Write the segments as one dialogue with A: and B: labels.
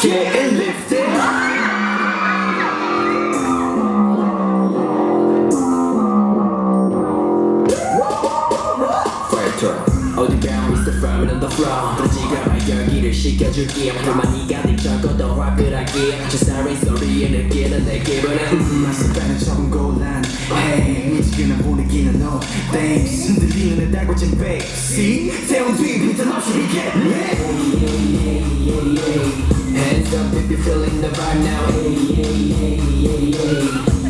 A: getting lifted. 어디가 Mr. Firm on the floor 브라지가 발열기를 시켜줄게 불만이 가득 적어도 랩을 할게 저 사이렌 소리에 느끼는 내 기분은
B: 마스크는 조금 곤란 Hey 미치겠나 보내기는 너 Thanks 흔들리는 내 달궈진 bass 세운 뒤 빈틈 없이 get lit
A: Hands up if you're feeling the vibe now.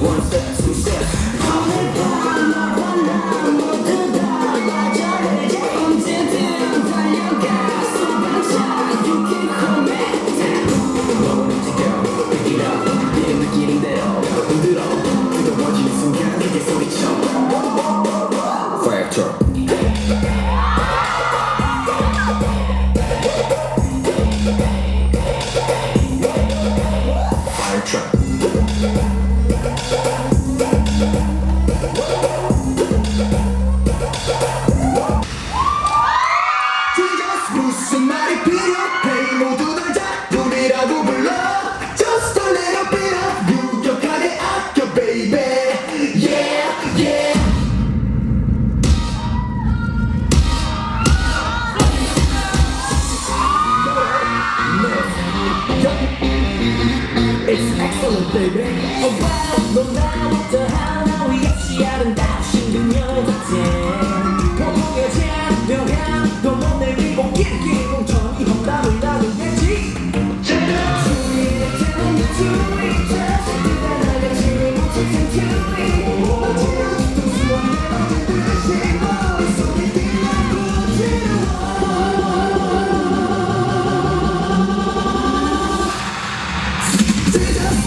A: One step, two steps.
B: 무슨 말이 필요해 모두 널 작품이라고 불러 Just a little bit of 유격하게 아껴 baby Yeah yeah
A: It's excellent, baby. Oh wow, 넌 나부터 하나 위 없이 아름다우신 그녀 같아. 보통의 잔명한 너무 내리고 길게 공천이 험담을 나누겠지. 주위에 태는 유튜브이 자식들과 나같이 못할 텐트리. 어찌나 두수한 내 맘을 들으시 머릿속에 뛰어나고 지루워.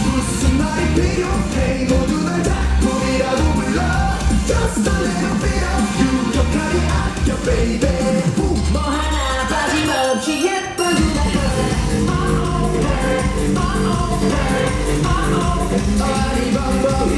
B: 무슨 말이 필요해 모두 널 작품이라고 불러 Just a little bit of 유격하게 아껴 baby
A: 뭐 하나 빠짐없이 예쁜 그날 어리 방법이